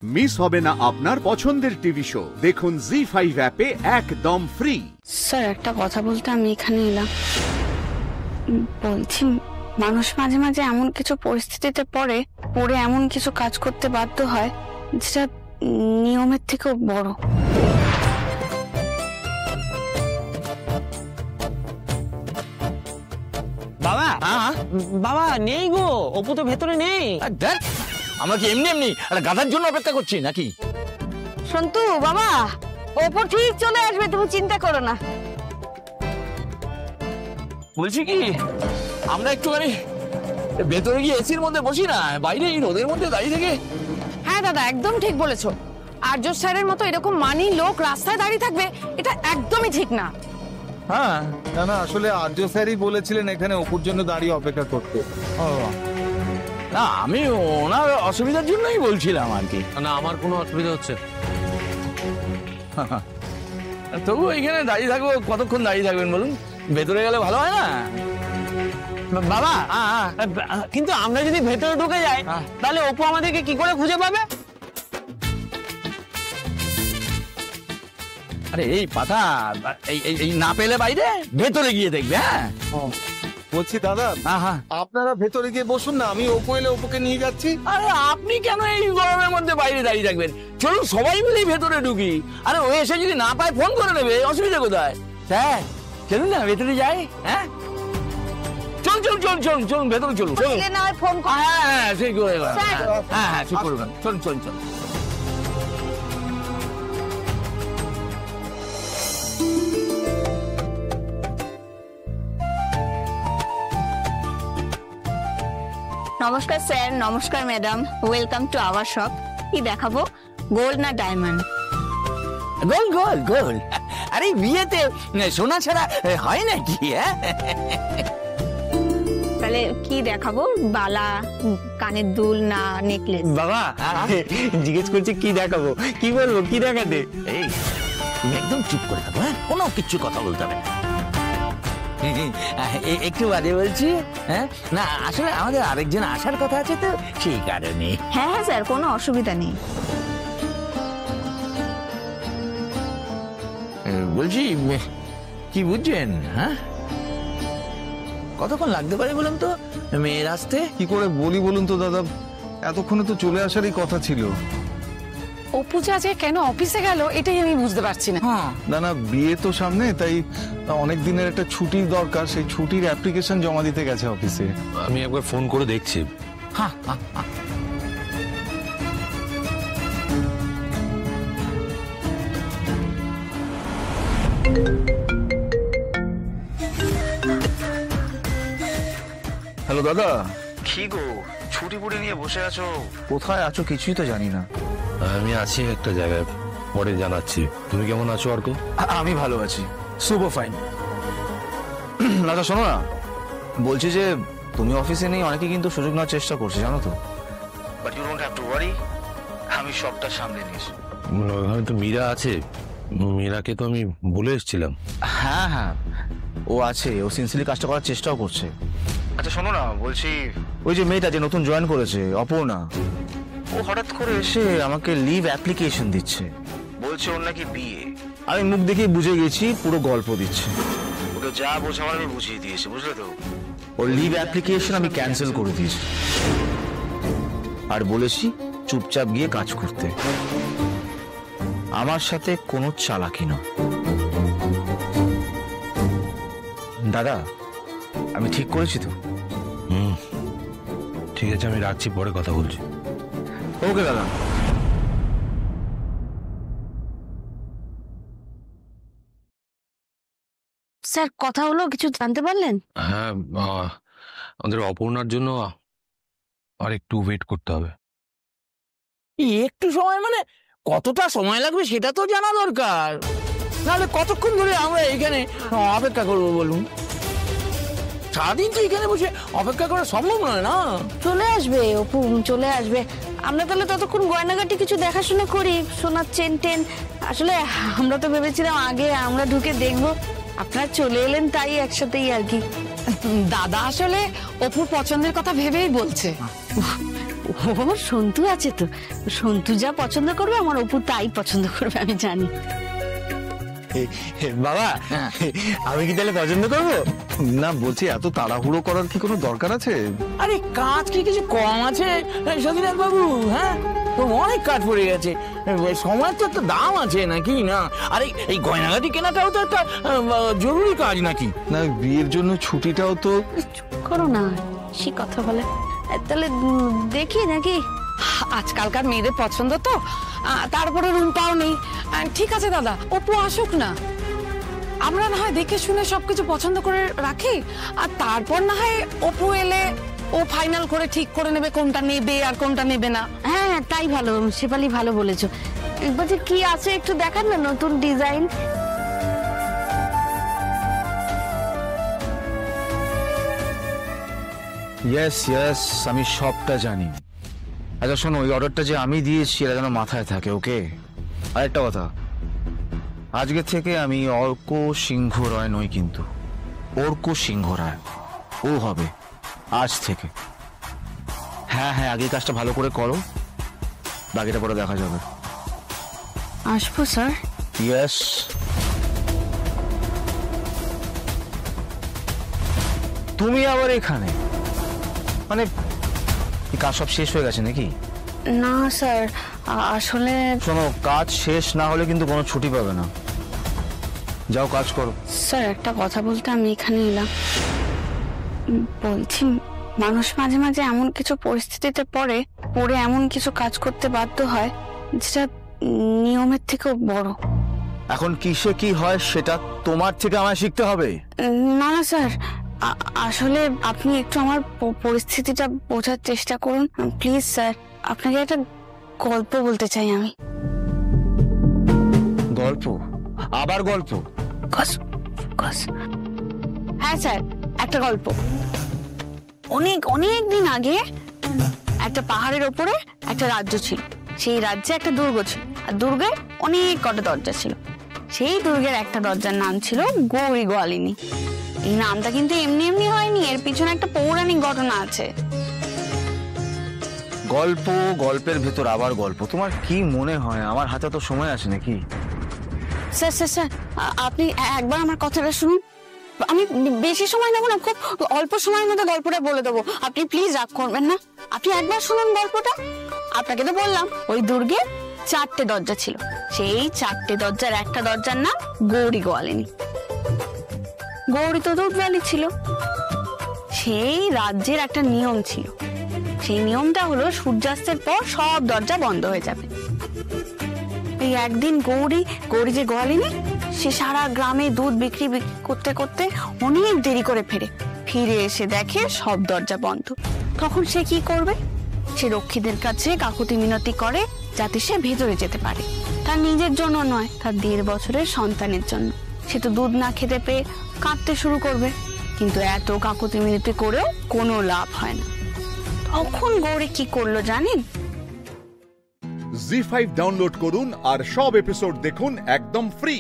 Miss হবে না আপনার পছন্দের টিভি শো। দেখুন জি5 অ্যাপে একদম ফ্রি। স্যার একটা কথা বলতে আমি এখানে এলাম। বলছি মানুষ মাঝে মাঝে এমন কিছু পরিস্থিতিতে পড়ে এমন কিছু কাজ করতে বাধ্য হয় যেটা নিয়মের থেকেও বড়। বাবা বাবা নেই গো, অপু তো ভেতরে নেই। আমরা কি এমনি এমনি গাধার জন্য অপেক্ষা করছি নাকি? সন্তু বাবা, অপু ঠিক চলে আসবে, তুমি চিন্তা করো না। বলছি কি আমরা একটুখানি ভেতরে গিয়ে এসির মধ্যে বসি না, বাইরে এই রোদের মধ্যে দাঁড়িয়ে থেকে। হ্যাঁ দাদা, একদম ঠিক বলেছো। আর্য স্যারের মতো এরকম মানি লোক রাস্তায় দাঁড়িয়ে থাকবে, এটা একদমই ঠিক না। হ্যাঁ না না, আসলে আর্য স্যারই বলেছিলেন এখানে অপুর জন্য দাঁড়িয়ে অপেক্ষা করতে। না আমি ওনার অসুবিধার জন্যই বলছিলাম আর কি। না আমার কোনো অসুবিধা হচ্ছে। তবু এখানে দাঁড়িয়ে থাকবো, কতক্ষণ দাঁড়িয়ে থাকবেন বলুন? ভেতরে গেলে ভালো হয় না? বাবা কিন্তু আমরা যদি ভেতরে ঢুকে যাই তাহলে অপু আমাদেরকে কি করে খুঁজে পাবে? আরে এই পাতা এই না পেলে বাইরে ভেতরে গিয়ে দেখবে। হ্যাঁ বলছি দাদা, আপনারা ভেতরে গিয়ে বসুন না, আমি অপু এলে অপুকে নিয়ে যাচ্ছি। আরে আপনি কেন এই গরমের মধ্যে বাইরে দাঁড়িয়ে থাকবেন? চলুন সবাই মিলে ভেতরে ঢুকি। আরে ও এসে যদি না পায় ফোন করে নেবে, অসুবিধা কোথায়? হ্যাঁ চলুন না ভেতরে যাই। হ্যাঁ চল চল চল চল চলুন ভেতরে চলুন। ফোন হ্যাঁ সেই করে হ্যাঁ হ্যাঁ ঠিক করবেন। চলুন চলুন চলুন। নমস্কার স্যার, নমস্কার madam, welcome to our shop. কি দেখাবো, গোল্ড না ডায়মন্ড? গোল গোল গোল। আরে বিয়েতে সোনা ছাড়া হয় নাকি? তাহলে কি দেখাবো, বালা, কানের দুল না নেকলেস? বাবা জিজ্ঞেস করছি কি দেখাবো, কি বলবো, কি দেখাতে? এই তুমি একদম চুপ করে থাকো, হ্যাঁ কোনো কিছু কথা বলতে হবে না। একটু বাজে বলছি? হ্যাঁ না আসলে আমাদের আরেকজন আসার কথা আছে তো সেই কারণে। হ্যাঁ হ্যাঁ স্যার, কোনো অসুবিধা নেই। বলছি কি বুঝছেন? হ্যাঁ কতক্ষণ লাগতে পারে বলুন তো মেয়ের আসতে? কি করে বলি বলুন তো দাদা, এতক্ষণে তো চলে আসারই কথা ছিল। অপু যে আজকে কেন অফিসে গেল এটাই আমি বুঝতে পারছি না। না না, বিয়ে তো সামনে, তাই অনেক দিনের একটা ছুটির দরকার, সেই ছুটির অ্যাপ্লিকেশন জমা দিতে গেছে অফিসে। আমি একবার ফোন করে দেখছি। হ্যাঁ হ্যাঁ হ্যাঁ হ্যালো দাদা। কি গো, ছুটি পুটি নিয়ে বসে আছো? কোথায় আছো কিছুই তো জানি না। আমি আছি একটা জায়গায়, পরে জানাচ্ছি। তুমি কেমন আছো অর্ক? আমি ভালো আছি, সুপার ফাইন। দাদা শোনো না, বলছি যে তুমি অফিসে নেই, অনেকে কিন্তু সুযোগ নেওয়ার চেষ্টা করছে জানো তো। But you don't have to worry, আমি সবটা সামলে নিয়েছি। ওখানে তো মীরা আছে, মীরাকে তো আমি বলে এসেছিলাম। হ্যাঁ হ্যাঁ ও আছে, ও সিনসিয়ারলি কাজটা করার চেষ্টাও করছে। আচ্ছা শোনো না, বলছি ওই যে মেয়েটা যে নতুন জয়েন করেছে অপর্ণা, ও হঠাৎ করে এসে আমাকে লিভ অ্যাপ্লিকেশন দিচ্ছে, বলছে ওর নাকি বিয়ে। আমি মুখ দেখেই বুঝে গেছি পুরো গল্প দিচ্ছে। ওকে যা বোঝাবার আমি বুঝিয়ে দিয়েছি, বুঝলে তো? ওর লিভ অ্যাপ্লিকেশন আমি ক্যান্সেল করে দিয়েছি আর বলেছি চুপচাপ গিয়ে কাজ করতে, আমার সাথে কোনো চালাকি না। দাদা আমি ঠিক করেছি তো? ঠিক আছে আমি রাখছি, পরে কথা বলছি। ওকে দাদা। স্যার কথা হলো, কিছু জানতে পারলেন? হ্যাঁ আমাদের অপর্ণার জন্য আর একটু ওয়েট করতে হবে। একটু সময় মানে কতটা সময় লাগবে সেটা তো জানা দরকার, নাহলে কতক্ষণ ধরে আমরা এখানে অপেক্ষা করবো বলুন? সারাদিন তো এখানে বসে অপেক্ষা করা সম্ভব নয় না। চলে আসবে অপু, চলে আসবে। আমরা তাহলে ততক্ষণ গয়নাগাটি কিছু দেখাশোনা করি, সোনার চেন টেন। আসলে আমরা তো ভেবেছিলাম আগে আমরা ঢুকে দেখবো, আপনারা চলে এলেন তাই একসাথেই আর কি। দাদা আসলে অপুর পছন্দের কথা ভেবেই বলছে। ও সন্তু আছে তো, সন্তু যা পছন্দ করবে আমার অপু তাই পছন্দ করবে, আমি জানি। বাবা আমি কি তাহলে পছন্দ করবো? না বলছি, এত তাড়াহুড়ো করার কি কোনো দরকার আছে? আরে কাজ কি কিছু কম আছে সতীনাথ বাবু? হ্যাঁ, তো অনেক কাজ পড়ে গেছে, সময় তো একটা দাম আছে নাকি না? আরে এই গয়নাগাটি কেনাটাও তো একটা জরুরি কাজ নাকি? না, বিয়ের জন্য ছুটিটাও তো। চুপ করো না, সে কথা বলে। তাহলে দেখি নাকি? আজকালকার মেয়েদের পছন্দ তো, তারপরে রুমটাও নেই। ঠিক আছে দাদা, অপু আসুক না, আমরা না হয় দেখে শুনে সবকিছু পছন্দ করে রাখি, আর তারপর না হয় অপু এলে ও ফাইনাল করে ঠিক করে নেবে কোনটা নেবে আর কোনটা নেবে না। হ্যাঁ তাই ভালো, শেফালি ভালো বলেছো। একবার যে কি আছে একটু দেখান না, নতুন ডিজাইন। ইয়েস ইয়েস, আমি সবটা জানি। আচ্ছা শোনো, ওই অর্ডারটা যে আমি দিয়েছি এটা যেন মাথায় থাকে, ওকে? আরেকটা কথা, আজকে থেকে আমি অর্ক সিংহ রায় নই, কিন্তু অর্ক সিংহ রায় ও হবে আজ থেকে। হ্যাঁ হ্যাঁ, আগে কাজটা ভালো করে করো, বাকিটা পরে দেখা যাবে। আসবো স্যার। ইয়েস। তুমি আবার এখানে? মানে কাজ সব শেষ হয়ে গেছে নাকি? না স্যার, আসলে শোনো, কাজ শেষ না হলে কিন্তু কোনো ছুটি পাবে না। যাও কাজ করো। স্যার একটা কথা বলতে আমি এখানে এলাম। বলছি, মানুষ মাঝে মাঝে এমন কিছু পরিস্থিতিতে পড়ে এমন কিছু কাজ করতে বাধ্য হয় যেটা নিয়মের থেকেও বড়। এখন কিসে কি হয় সেটা তোমার থেকে আমায় শিখতে হবে। না না স্যার, আসলে আপনি একটু আমার পরিস্থিতিটা বোঝার চেষ্টা করুন প্লিজ স্যার। আপনাকে একটা গল্প বলতে চাই আমি। গল্প? আবার গল্প? হ্যাঁ স্যার, একটা গল্প। অনেক অনেক দিন আগে একটা পাহাড়ের ওপরে একটা রাজ্য ছিল। সেই রাজ্যে একটা দুর্গ ছিল, আর দুর্গে অনেক কটা দরজা ছিল। সেই দুর্গের একটা দরজার নাম ছিল গৌরী গোয়ালিনী। এই নামটা কিন্তু এমনি এমনি হয়নি, এর পিছনে একটা পৌরাণিক ঘটনা আছে। গল্প, গল্পের ভেতর আবার গল্প। তোমার কি মনে হয় আমার হাতে তো সময় আছে নাকি? স্যার স্যার স্যার, আপনি একবার আমার কথাটা শুনুন। আমি বেশি সময় নেবো না, খুব অল্প সময়ের মধ্যে গল্পটা বলে দেবো। আপনি প্লিজ রাগ করবেন না, আপনি একবার শুনুন গল্পটা। আপনাকে তো বললাম ওই দুর্গে 4টে দরজা ছিল। সেই 4টে দরজার একটা দরজার নাম গৌরী গোয়ালিনী। গৌরী তো দুধওয়ালি ছিল। সেই রাজ্যের একটা নিয়ম ছিল, সেই নিয়মটা হলো সূর্যাস্তের পর সব দরজা বন্ধ হয়ে যাবে। এই একদিন গৌরী যে গোয়ালিনী, সে সারা গ্রামে দুধ বিক্রি করতে করতে অনেক দেরি করে ফিরে এসে দেখে সব দরজা বন্ধ। তখন সে কি করবে? সে রক্ষীদের কাছে কাকুতি মিনতি করে যাতে সে ভেতরে যেতে পারে। তার নিজের জন্য নয়, তার 1.5 বছরের সন্তানের জন্য। সে তো দুধ না খেতে পেয়ে কাঁদতে শুরু করবে, কিন্তু এত কাকুতি মিনতি করেও কোনো লাভ হয় না। তখন গৌরী কি করলো জানেন? জি5 ডাউনলোড করুন আর সব এপিসোড দেখুন একদম ফ্রি।